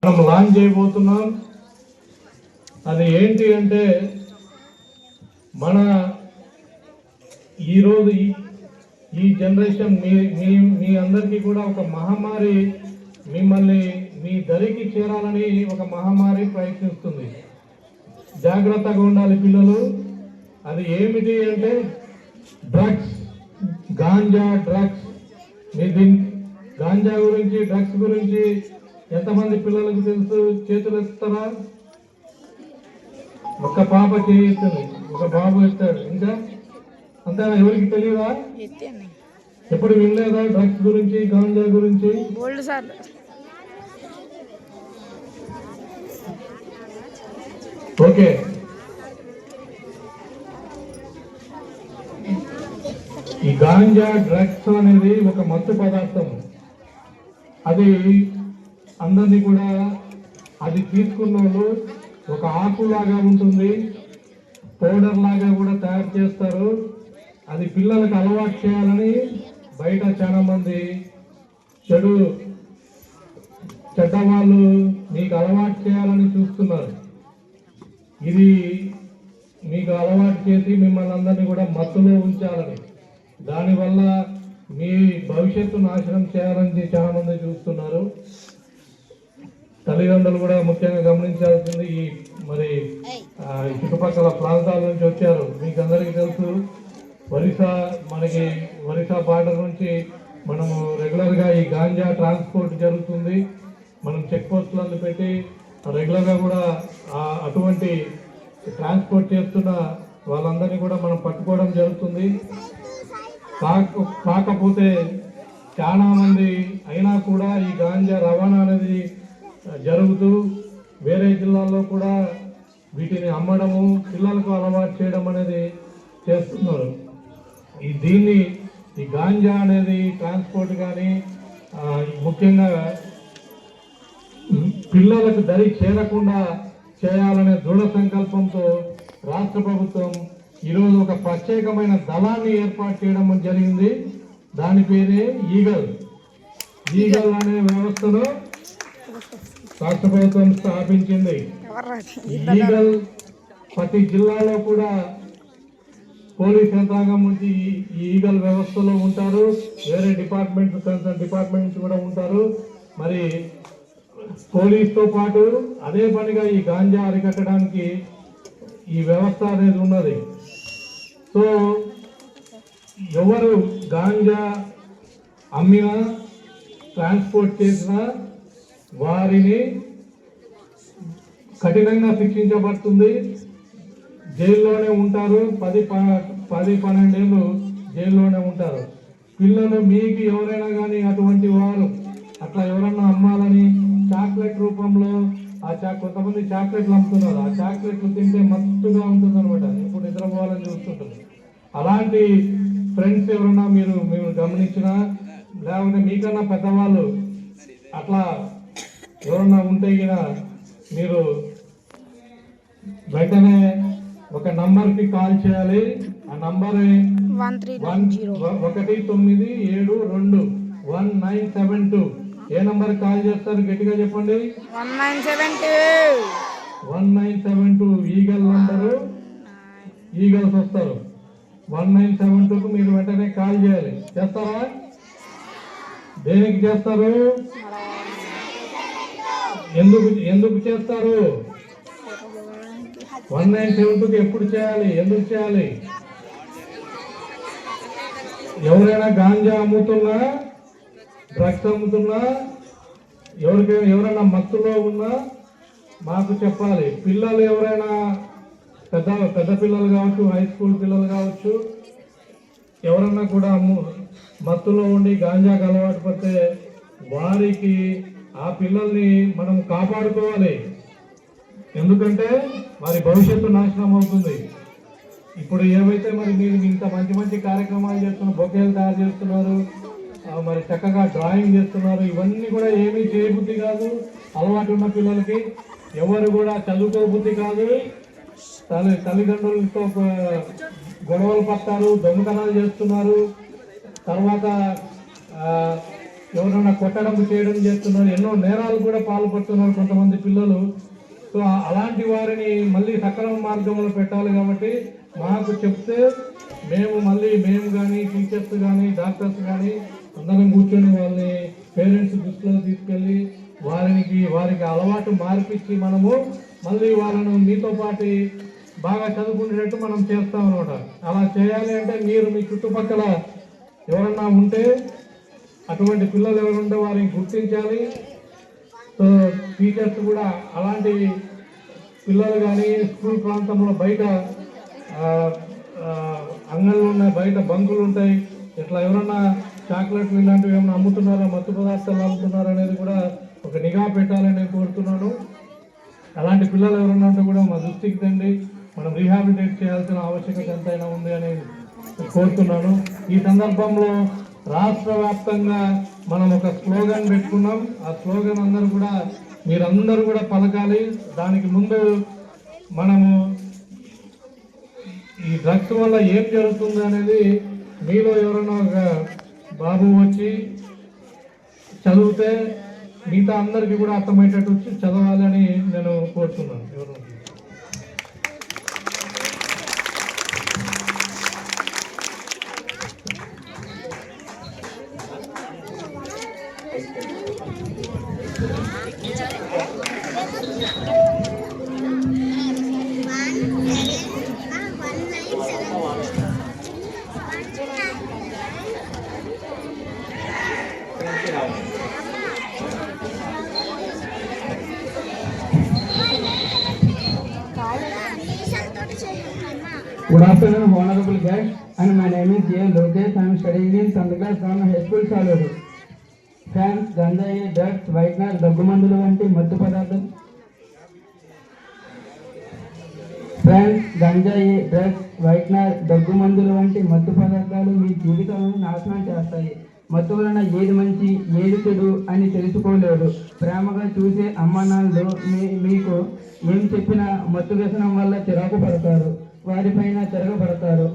మనం లాంచ్ చేయబోతున్నాం. అది ఏంటి అంటే మన ఈరోజు ఈ జనరేషన్ మీ అందరికీ కూడా ఒక మహమ్మారి మిమ్మల్ని మీ దరికి చేరాలని ఒక మహమ్మారి ప్రయత్నిస్తుంది. జాగ్రత్తగా ఉండాలి పిల్లలు. అది ఏమిటి అంటే డ్రగ్స్, గాంజా డ్రగ్స్. మీ గాంజా గురించి, డ్రగ్స్ గురించి ఎంతమంది పిల్లలకు తెలుసు? చేతులు ఎత్తుతారా? ఒక పాప చేయిస్తుంది, ఒక బాబు ఎత్తాడు. ఇంకా అంతేనా? ఎవరికి తెలియదా? ఎప్పుడు వినలేదా డ్రగ్స్ గురించి, గాంజా గురించి? ఓకే, ఈ గాంజా డ్రగ్స్ అనేది ఒక మత్తు పదార్థం. అది అందరినీ కూడా, అది తీసుకున్న వాళ్ళు ఒక ఆకులాగా ఉంటుంది, పౌడర్ లాగా కూడా తయారు చేస్తారు. అది పిల్లలకు అలవాటు చేయాలని బయట చాలా మంది చెడ్డవాళ్ళు మీకు అలవాటు చేయాలని చూస్తున్నారు. ఇది మీకు అలవాటు చేసి మిమ్మల్ని అందరినీ కూడా మత్తులో ఉంచాలని, దానివల్ల మీ భవిష్యత్తు నాశనం చేయాలని చాలా మంది చూస్తున్నారు. తల్లిదండ్రులు కూడా ముఖ్యంగా గమనించాల్సింది. ఈ మరి చుట్టుపక్కల ప్రాంతాల నుంచి వచ్చారు. మీకు అందరికీ తెలుసు, ఒరిస్సా బార్డర్ నుంచి మనము రెగ్యులర్గా ఈ గాంజా ట్రాన్స్పోర్ట్ జరుగుతుంది. మనం చెక్ పోస్టులను పెట్టి రెగ్యులర్గా కూడా అటువంటి ట్రాన్స్పోర్ట్ చేస్తున్న వాళ్ళందరినీ కూడా మనం పట్టుకోవడం జరుగుతుంది. కాకపోతే చాలా మంది అయినా కూడా ఈ గాంజా రవాణా అనేది జరుగుతూ వేరే జిల్లాల్లో కూడా వీటిని అమ్మడము, పిల్లలకు అలవాటు చేయడం అనేది చేస్తున్నారు. ఈ గాంజా అనేది ట్రాన్స్పోర్ట్ కానీ ముఖ్యంగా పిల్లలకు దరి చేరకుండా చేయాలనే దృఢ సంకల్పంతో రాష్ట్ర ప్రభుత్వం ఈరోజు ఒక ప్రత్యేకమైన దళాన్ని ఏర్పాటు చేయడం జరిగింది. దాని పేరే ఈగల్ అనే వ్యవస్థను రాష్ట్ర ప్రభుత్వం స్థాపించింది. ఈగల్ ప్రతి జిల్లాలో కూడా పోలీస్ యంత్రాంగం నుంచి ఈ ఈగల్ వ్యవస్థలో ఉంటారు. వేరే డిపార్ట్మెంట్స్ కూడా ఉంటారు. మరి పోలీస్తో పాటు అదే పనిగా ఈ గాంజా అరికట్టడానికి ఈ వ్యవస్థ అనేది ఉన్నది. సో ఎవరు గాంజా అమ్మినా, ట్రాన్స్పోర్ట్ చేసినా వారిని కఠినంగా శిక్షించబడుతుంది. జైల్లోనే ఉంటారు. 10-12 ఏళ్ళు జైల్లోనే ఉంటారు. పిల్లలు మీకు ఎవరైనా కానీ అటువంటి వారు అట్లా ఎవరన్నా అమ్మాలని చాక్లెట్ రూపంలో కొంతమంది చాక్లెట్లు అమ్ముతున్నారు. ఆ చాక్లెట్లు తింటే మత్తుగా ఉంటుంది అనమాట. ఇప్పుడు నిద్రపోవాలని చూస్తుంటారు. అలాంటి ఫ్రెండ్స్ ఎవరన్నా మీరు గమనించినా, లేకపోతే మీకన్నా పెద్దవాళ్ళు అట్లా ఎవరన్నా ఉంటే కూడా మీరు వెంటనే ఒక నంబర్కి కాల్ చేయాలి. ఆ నంబర్ 19721972. ఏ నంబర్ కాల్ చేస్తారు? గట్టిగా చెప్పండి. 1972 ఈగల్ నంబరు. ఈగల్స్ వస్తారు. 1972కు మీరు వెంటనే కాల్ చేయాలి. చేస్తారా? దేనికి చేస్తారు? ఎందుకు చేస్తారు? 1972కి ఎప్పుడు చేయాలి? ఎందుకు చేయాలి? ఎవరైనా గాంజా అమ్ముతున్నా, డ్రగ్స్ అమ్ముతున్నా, ఎవరైనా మత్తులో ఉన్నా మాకు చెప్పాలి. పిల్లలు ఎవరైనా పెద్ద పిల్లలు కావచ్చు, హై స్కూల్ పిల్లలు కావచ్చు, ఎవరన్నా కూడా మత్తులో ఉండి గాంజాకు అలవాటు పడితే వారికి ఆ పిల్లల్ని మనం కాపాడుకోవాలి. ఎందుకంటే వారి భవిష్యత్తు నాశనం అవుతుంది. ఇప్పుడు ఏవైతే మరి మీరు ఇంత మంచి కార్యక్రమాలు చేస్తున్నారు, బొకేలు తయారు చేస్తున్నారు, మరి చక్కగా డ్రాయింగ్ చేస్తున్నారు, ఇవన్నీ కూడా ఏమీ చేయబుద్ధి కాదు. అలవాటు ఉన్న పిల్లలకి ఎవరు కూడా చదువుకోబుద్ధి కాదు. తల్లిదండ్రులతో గొడవలు పడతారు, దొంగతనాలు చేస్తున్నారు. తర్వాత ఎవరైనా కొట్టడం చేయడం చేస్తున్నారు, ఎన్నో నేరాలు కూడా పాల్పడుతున్నారు కొంతమంది పిల్లలు. సో అలాంటి వారిని మళ్ళీ సక్రమ మార్గంలో పెట్టాలి. కాబట్టి మాకు చెప్తే మేము కానీ టీచర్స్ కానీ డాక్టర్స్ కానీ అందరం కూర్చొని వాళ్ళని పేరెంట్స్ దృష్టిలో తీసుకెళ్ళి వారికి అలవాటు మార్పిచ్చి మనము మళ్ళీ వాళ్ళను మీతో పాటు బాగా చదువుకునేటట్టు మనం చేస్తాం అనమాట. అలా చేయాలి అంటే మీరు మీ చుట్టుపక్కల ఎవరన్నా ఉంటే, అటువంటి పిల్లలు ఎవరుంటే వారిని గుర్తించాలి. సో టీచర్స్ కూడా అలాంటి పిల్లలు కానీ స్కూల్ ప్రాంతంలో బయట అంగళ్ళు ఉన్నాయి, బయట బంకులు ఉంటాయి, ఇట్లా ఎవరన్నా చాక్లెట్లు ఇలాంటివి ఏమైనా అమ్ముతున్నారా, మత్తు పదార్థాలు అమ్ముతున్నారా అనేది కూడా ఒక నిఘా పెట్టాలని నేను కోరుతున్నాను. అలాంటి పిల్లలు ఎవరన్నా ఉంటే కూడా మా దృష్టికి తండి, మనం రీహాబిలిటేట్ చేయాల్సిన ఆవశ్యకత ఎంతైనా ఉంది అని కోరుతున్నాను. ఈ సందర్భంలో రాష్ట్ర వ్యాప్తంగా మనం ఒక స్లోగన్ పెట్టుకున్నాం. ఆ స్లోగన్ మీరందరూ కూడా పలకాలి. దానికి ముందు మనము ఈ డ్రగ్స్ వల్ల ఏం జరుగుతుంది అనేది మీలో ఎవరైనా ఒక బాబు వచ్చి చదివితే మిగతా అందరికీ కూడా అర్థమయ్యేటట్టు వచ్చి చదవాలని నేను కోరుతున్నాను. Good afternoon, honorable guests, and my name is J. Lokesh. I am studying in 10th class from High School, Saluru. Friends, గంజాయి, డ్రగ్స్, వైట్నర్, దగ్గుమందులు వంటి మత్తు పదార్థాలు మీ జీవితాలను నాశనం చేస్తాయి. మత్తు వలన ఏది మంచి ఏది చెడు అని తెలుసుకోలేరు. ప్రేమగా చూసే అమ్మానాన్నలు మీకు ఏం చెప్పినా మత్తు వ్యసనం వల్ల చిరాకు పడతారు, వారిపైన తిరగబడతారు.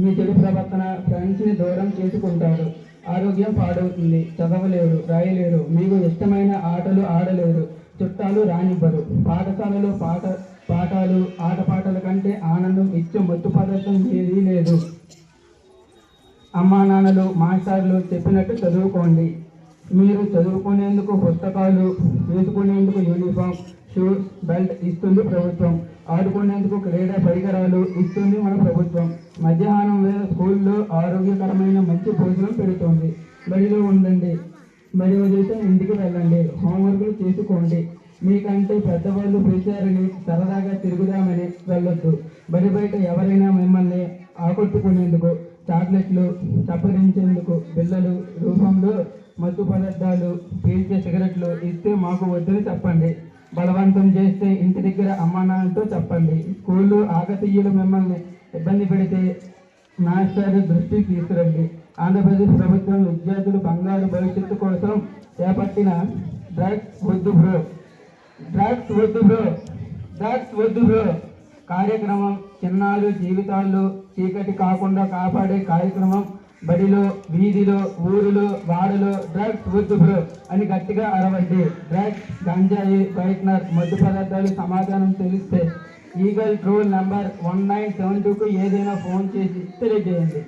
మీ చెడు ప్రవర్తన ఫ్రెండ్స్ని దూరం చేసుకుంటారు. ఆరోగ్యం పాడవుతుంది, చదవలేరు, రాయలేరు, మీకు ఇష్టమైన ఆటలు ఆడలేరు, చుట్టాలు రానివ్వరు. పాఠశాలలో ఆటపాటల కంటే ఆనందం ఇచ్చే మత్తు పదార్థం ఏదీ లేదు. అమ్మా నాన్నలు, మాస్టర్లు చెప్పినట్టు చదువుకోండి. మీరు చదువుకునేందుకు పుస్తకాలు, వేసుకునేందుకు యూనిఫామ్, షూస్, బెల్ట్ ఇస్తుంది ప్రభుత్వం. ఆడుకునేందుకు క్రీడా పరికరాలు ఇస్తుంది మన ప్రభుత్వం. మధ్యాహ్నం వేళ స్కూల్లో ఆరోగ్యకరమైన మంచి భోజనం పెడుతుంది. బడిలో ఉండండి, బడి వదిలితే ఇంటికి వెళ్ళండి, హోంవర్క్లు చేసుకోండి. మీకంటే పెద్దవాళ్ళు పిలిచారని సరదాగా తిరుగుదామని వెళ్ళొద్దు. బడి బయట ఎవరైనా మిమ్మల్ని ఆకట్టుకునేందుకు చాక్లెట్లు, చప్పరించేందుకు బిళ్ళలు రూపంలో మత్తు పదార్థాలు, పీల్చే సిగరెట్లు ఇస్తే మాకు వద్దని చెప్పండి. బలవంతం చేస్తే ఇంటి దగ్గర అమ్మానాన్నతో చెప్పండి. స్కూళ్ళు ఆకతీయులు మిమ్మల్ని ఇబ్బంది పెడితే మాస్టర్ దృష్టికి తీసుకురండి. ఆంధ్రప్రదేశ్ ప్రభుత్వం విద్యార్థులు బంగారు భవిష్యత్తు కోసం చేపట్టిన డ్రగ్స్ వద్దు బ్రో కార్యక్రమం చిన్నాలు జీవితాల్లో చీకటి కాకుండా కాపాడే కార్యక్రమం. బడిలో, వీధిలో, ఊరిలో, వాడలో డ్రగ్స్ వద్దు బ్రో అని గట్టిగా అరవండి. డ్రగ్స్, గంజాయి, వైట్నర్, మత్తు పదార్థాలు సమాధానం తెలిస్తే ఈగల్ ట్రోల్ నంబర్ 1972కు ఏదైనా ఫోన్ చేసి తెలియజేయండి.